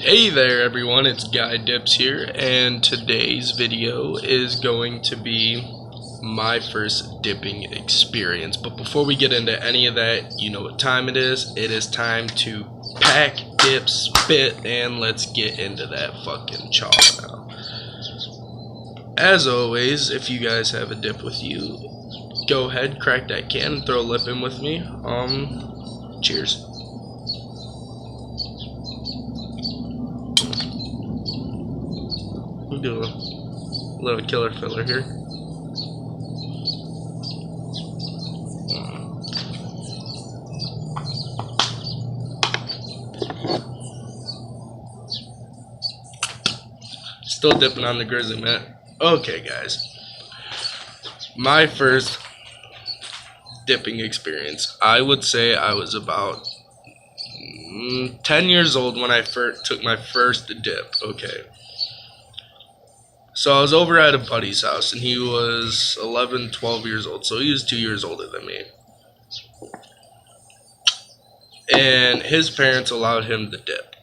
Hey there everyone, it's Guy Dips here, and today's video is going to be my first dipping experience. But before we get into any of that, you know what time it is. It is time to pack, dip, spit, and let's get into that fucking chaw now. As always, if you guys have a dip with you, go ahead, crack that can, and throw a lip in with me. Cheers. We'll do a little killer filler here. Still dipping on the grizzly mat. Okay, guys. My first dipping experience. I would say I was about 10 years old when I first took my first dip. Okay. So I was over at a buddy's house, and he was 11, 12 years old, so he was 2 years older than me. And his parents allowed him to dip.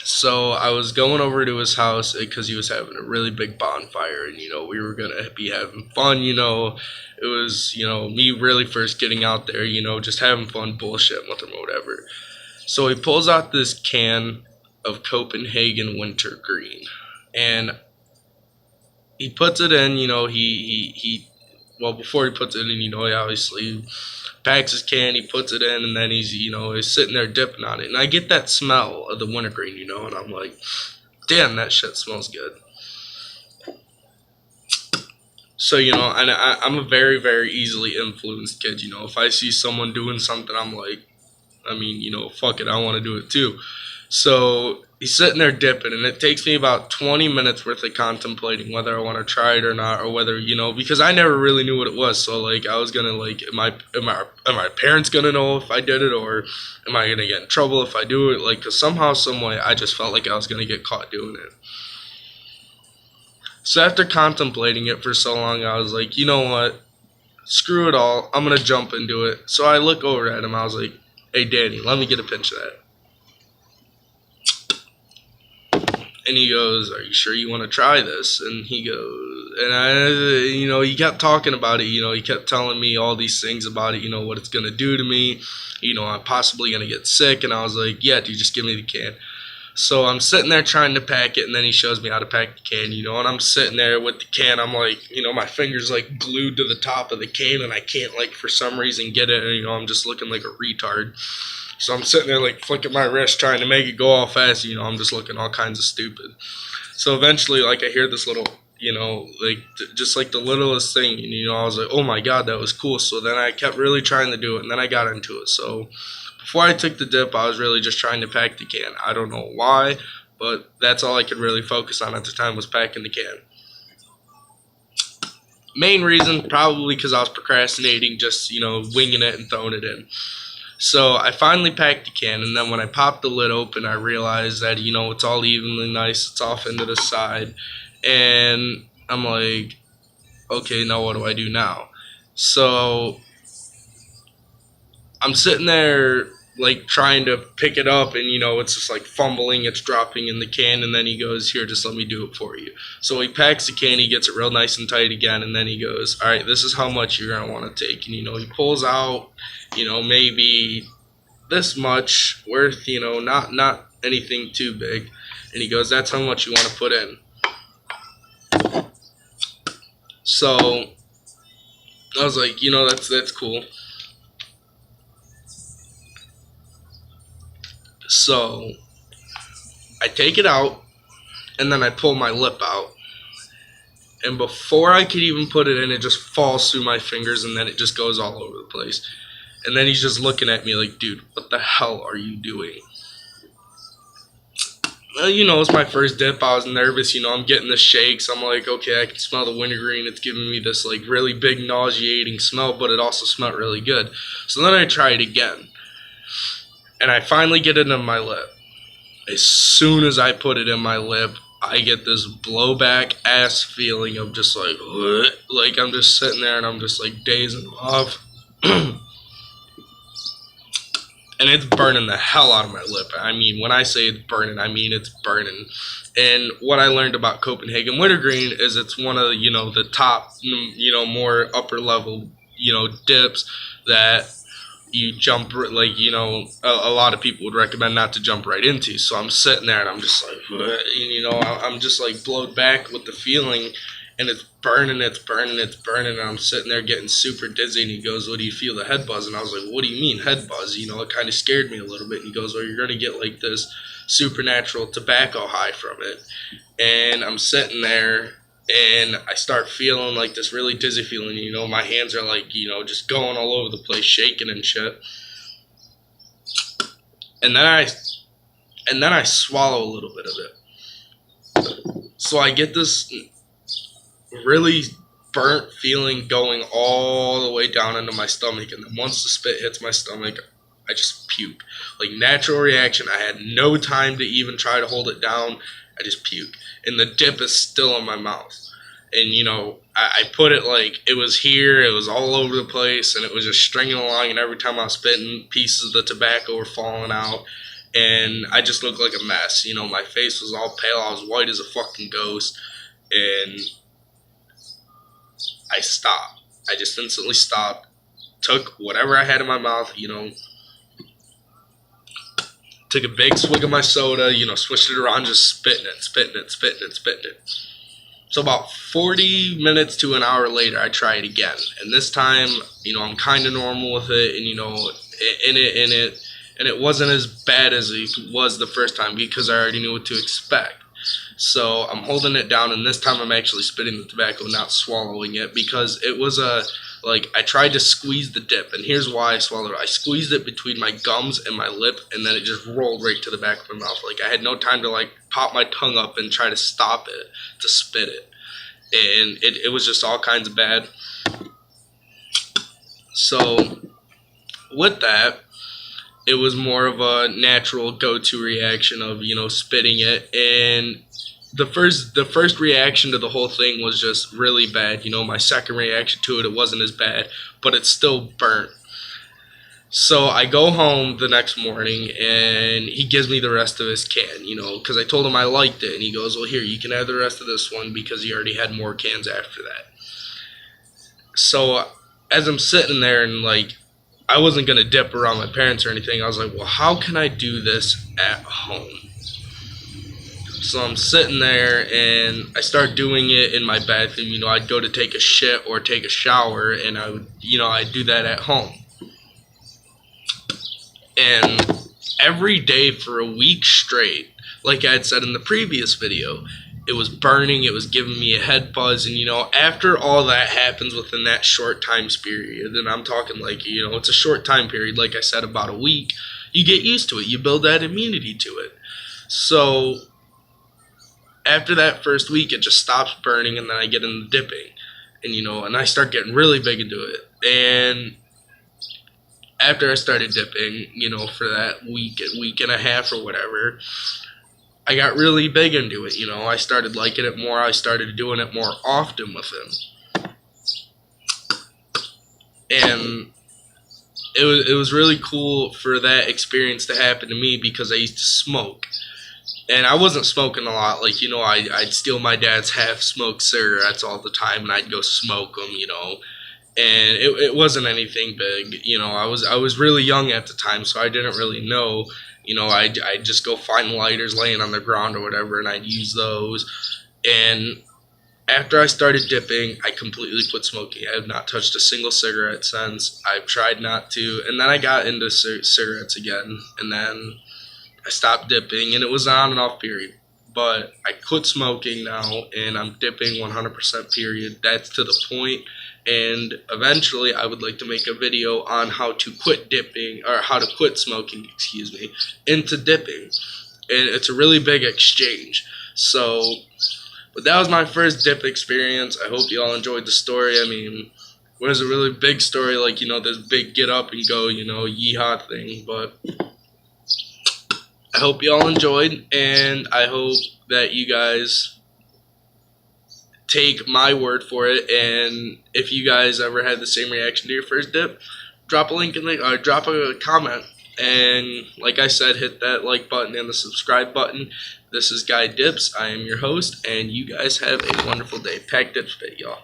So I was going over to his house because he was having a really big bonfire, and, we were going to be having fun, It was, me really first getting out there, just having fun, bullshitting with him or whatever. So he pulls out this can of Copenhagen Wintergreen, and he puts it in, well, before he puts it in, he obviously packs his can, he puts it in, and then he's sitting there dipping on it. And I get that smell of the wintergreen, and I'm like, damn, that shit smells good. So, and I'm a very, very easily influenced kid, If I see someone doing something, I'm like, fuck it, I want to do it too. So he's sitting there dipping, and it takes me about 20 minutes worth of contemplating whether I want to try it or not, or whether, because I never really knew what it was. So, I was going to, am my parents going to know if I did it, or am I going to get in trouble if I do it? Because somehow, some way, I just felt like I was going to get caught doing it. So after contemplating it for so long, I was like, you know what? Screw it all. I'm going to jump into it. So I look over at him. I was like, hey, Danny, let me get a pinch of that. And he goes, are you sure you want to try this? And he goes, and he kept talking about it, he kept telling me all these things about it, what it's going to do to me, I'm possibly going to get sick. And I was like, yeah, dude, just give me the can. So I'm sitting there trying to pack it, and then he shows me how to pack the can, and I'm sitting there with the can. I'm like, my finger's like glued to the top of the can, and I can't, for some reason get it. And, I'm just looking like a retard. So I'm sitting there flicking my wrist trying to make it go all fast. I'm just looking all kinds of stupid. So eventually I hear this little, just the littlest thing. And, I was like, oh my God, that was cool. So then I kept really trying to do it, and then I got into it. So before I took the dip, I was really just trying to pack the can. I don't know why, but that's all I could really focus on at the time was packing the can. Main reason, probably because I was procrastinating, just, winging it and throwing it in. So I finally packed the can, and then when I popped the lid open, I realized that, it's all evenly nice. It's off into the side. And I'm like, okay, now what do I do now? So I'm sitting there, trying to pick it up, and, it's just, fumbling. It's dropping in the can, and then he goes, here, just let me do it for you. So he packs the can, he gets it real nice and tight again, and then he goes, all right, this is how much you're going to want to take. And, he pulls out, maybe this much worth, not anything too big. And he goes, that's how much you want to put in. So I was like, that's cool. So I take it out, and then I pull my lip out. And before I could even put it in, it just falls through my fingers, and then it just goes all over the place. And then he's just looking at me like, dude, what the hell are you doing? Well, it's my first dip. I was nervous. I'm getting the shakes. I'm like, okay, I can smell the wintergreen. It's giving me this, really big nauseating smell, but it also smelled really good. So then I try it again. And I finally get it in my lip. As soon as I put it in my lip, I get this blowback ass feeling of just I'm just sitting there and I'm just dazing off. and it's burning the hell out of my lip. I mean, when I say it's burning, I mean it's burning. And what I learned about Copenhagen wintergreen is it's one of, the top, more upper level, dips that you jump, like, a lot of people would recommend not to jump right into. So I'm sitting there and I'm just like, I'm just like blowed back with the feeling, and it's burning, and I'm sitting there getting super dizzy, and he goes, "What do you feel, the head buzz?" And I was like, "What do you mean head buzz?" It kind of scared me a little bit. And he goes, "Well, you're going to get like this supernatural tobacco high from it." And I'm sitting there, and I start feeling like this really dizzy feeling. My hands are like, just going all over the place, shaking and shit. And then I swallow a little bit of it. So I get this really burnt feeling going all the way down into my stomach, and then once the spit hits my stomach, I just puke. Like, natural reaction. I had no time to even try to hold it down. I just puke. And the dip is still in my mouth. And, I put it like it was here, it was all over the place, and it was just stringing along, and every time I was spitting, pieces of the tobacco were falling out, and I just looked like a mess. My face was all pale, I was white as a fucking ghost, and I stopped. I just instantly stopped, took whatever I had in my mouth, took a big swig of my soda, switched it around, just spitting it. So about 40 minutes to an hour later, I try it again. And this time, I'm kind of normal with it, and it wasn't as bad as it was the first time because I already knew what to expect. So I'm holding it down, and this time I'm actually spitting the tobacco, not swallowing it, because it was I tried to squeeze the dip, and here's why I swallowed it. I squeezed it between my gums and my lip, and then it just rolled right to the back of my mouth. Like, I had no time to, pop my tongue up and try to stop it, to spit it. And it was just all kinds of bad. So, with that, it was more of a natural go-to reaction of, spitting it. And the first reaction to the whole thing was just really bad. My second reaction to it, it wasn't as bad, but it still burnt. So I go home the next morning, and he gives me the rest of his can, because I told him I liked it. And he goes, "Well, here, you can have the rest of this one," because he already had more cans after that. So as I'm sitting there, and I wasn't going to dip around my parents or anything, I was like, well, how can I do this at home? So I'm sitting there, and I start doing it in my bathroom. I'd go to take a shit or take a shower, and I would, I'd do that at home. And every day for a week straight, like I had said in the previous video, it was burning, it was giving me a head buzz, and after all that happens within that short time period, and I'm talking it's a short time period, like I said, about a week, you get used to it, you build that immunity to it. So after that first week, it just stops burning, and then I get into dipping, and I start getting really big into it. And after I started dipping, for that week and a half or whatever, I got really big into it. I started liking it more. I started doing it more often with him. And it was really cool for that experience to happen to me, because I used to smoke. And I wasn't smoking a lot. I'd steal my dad's half-smoked cigarettes all the time, and I'd go smoke them, And it wasn't anything big. I was really young at the time, so I didn't really know. I'd just go find lighters laying on the ground or whatever, and I'd use those. And after I started dipping, I completely quit smoking. I have not touched a single cigarette since. I've tried not to. And then I got into cigarettes again, and then I stopped dipping, and it was an on and off period. But I quit smoking now, and I'm dipping 100% period. That's to the point. And eventually I would like to make a video on how to quit dipping, or how to quit smoking, into dipping. And it's a really big exchange. So, but that was my first dip experience. I hope you all enjoyed the story. I mean, it was a really big story, this big get up and go, yeehaw thing. But I hope you all enjoyed, and I hope that you guys take my word for it. And if you guys ever had the same reaction to your first dip, drop a link in the, or drop a comment And like I said, hit that like button and the subscribe button. This is Guy Dips. I am your host, and you guys have a wonderful day. Pack Dips Pit, y'all.